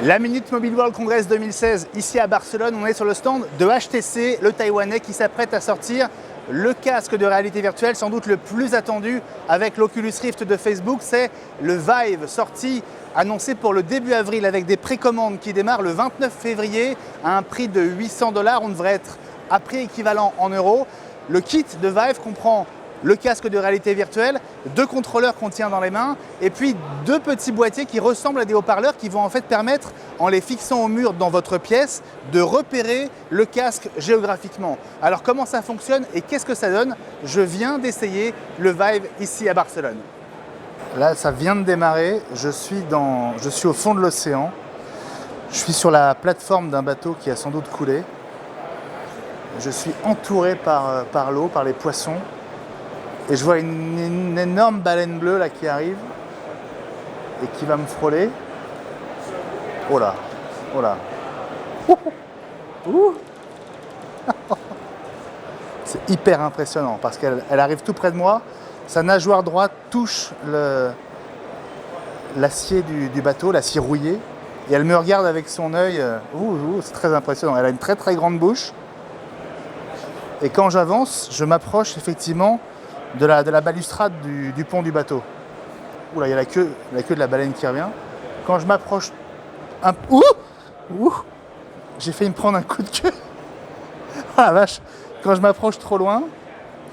La Minute Mobile World Congress 2016, ici à Barcelone, on est sur le stand de HTC, le Taïwanais, qui s'apprête à sortir le casque de réalité virtuelle, sans doute le plus attendu avec l'Oculus Rift de Facebook. C'est le Vive, sorti, annoncé pour le début avril, avec des précommandes qui démarrent le 29 février à un prix de 800 $. On devrait être à prix équivalent en euros. Le kit de Vive comprend le casque de réalité virtuelle, 2 contrôleurs qu'on tient dans les mains et puis 2 petits boîtiers qui ressemblent à des haut-parleurs qui vont en fait permettre, en les fixant au mur dans votre pièce, de repérer le casque géographiquement. Alors comment ça fonctionne et qu'est-ce que ça donne? Je viens d'essayer le Vive ici à Barcelone. Là, ça vient de démarrer, je suis au fond de l'océan. Je suis sur la plateforme d'un bateau qui a sans doute coulé. Je suis entouré par l'eau, par les poissons. Et je vois une énorme baleine bleue là qui arrive et qui va me frôler. Oh là, oh là. C'est hyper impressionnant parce qu'elle arrive tout près de moi. Sa nageoire droite touche l'acier du bateau, l'acier rouillé. Et elle me regarde avec son œil. C'est très impressionnant. Elle a une très très grande bouche. Et quand j'avance, je m'approche effectivement de la balustrade du pont du bateau. Oula, il y a la queue de la baleine qui revient. Quand je m'approche j'ai failli me prendre un coup de queue. Ah la vache. Quand je m'approche trop loin,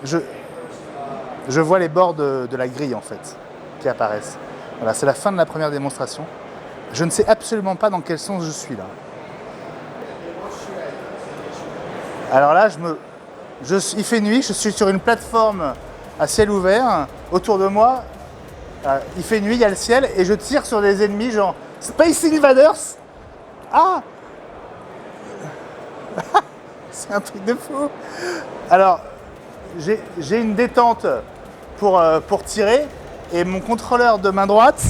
je vois les bords de la grille en fait qui apparaissent. Voilà, c'est la fin de la première démonstration. Je ne sais absolument pas dans quel sens je suis là. Alors là, il fait nuit, je suis sur une plateforme à ciel ouvert, autour de moi, il fait nuit, il y a le ciel, et je tire sur des ennemis genre Space Invaders. Ah c'est un truc de fou. Alors, j'ai une détente pour tirer, et mon contrôleur de main droite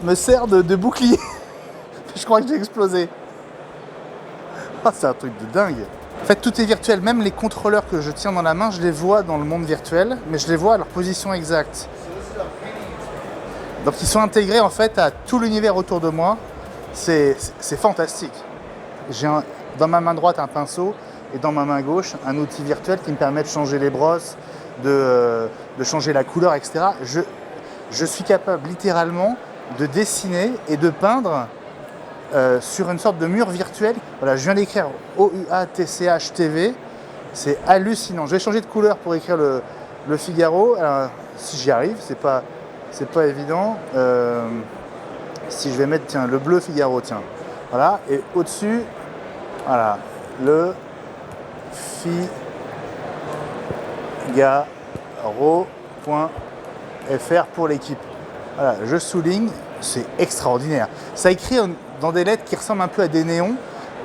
me sert de bouclier. Je crois que j'ai explosé. Ah, c'est un truc de dingue. En fait, tout est virtuel, même les contrôleurs que je tiens dans la main, je les vois dans le monde virtuel, mais je les vois à leur position exacte. Donc ils sont intégrés en fait à tout l'univers autour de moi. C'est fantastique. J'ai dans ma main droite un pinceau et dans ma main gauche un outil virtuel qui me permet de changer les brosses, de changer la couleur, etc. Je suis capable littéralement de dessiner et de peindre sur une sorte de mur virtuel. Voilà, je viens d'écrire OUATCHTV, c'est hallucinant. Je vais changer de couleur pour écrire le Figaro. Alors, si j'y arrive, c'est pas évident. Si je vais mettre le bleu Figaro, tiens. Voilà, et au-dessus, voilà, le Figaro.fr pour l'équipe. Voilà, je souligne, c'est extraordinaire. Ça écrit dans des lettres qui ressemblent un peu à des néons,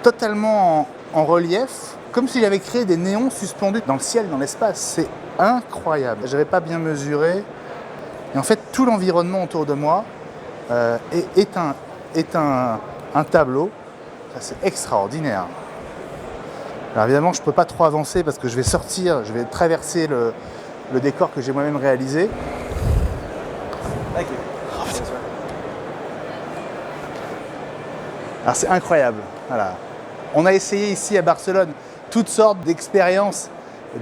totalement en relief, comme s'il avait créé des néons suspendus dans le ciel, dans l'espace. C'est incroyable. Je n'avais pas bien mesuré. Et en fait, tout l'environnement autour de moi est un tableau. C'est extraordinaire. Alors évidemment, je ne peux pas trop avancer parce que je vais traverser le décor que j'ai moi-même réalisé. Alors c'est incroyable. Voilà. On a essayé ici à Barcelone toutes sortes d'expériences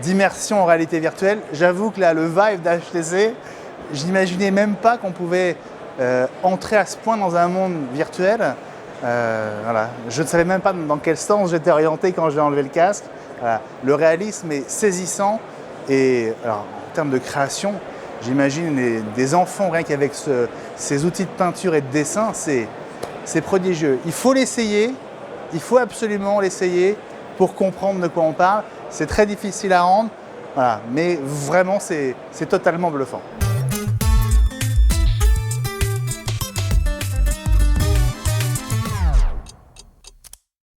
d'immersion en réalité virtuelle. J'avoue que là, le Vive d'HTC, je n'imaginais même pas qu'on pouvait entrer à ce point dans un monde virtuel. Voilà. Je ne savais même pas dans quel sens j'étais orienté quand j'ai enlevé le casque. Voilà. Le réalisme est saisissant et alors, en termes de création, j'imagine des enfants rien qu'avec ces outils de peinture et de dessin, c'est prodigieux. Il faut l'essayer, il faut absolument l'essayer pour comprendre de quoi on parle. C'est très difficile à rendre, voilà, mais vraiment c'est totalement bluffant.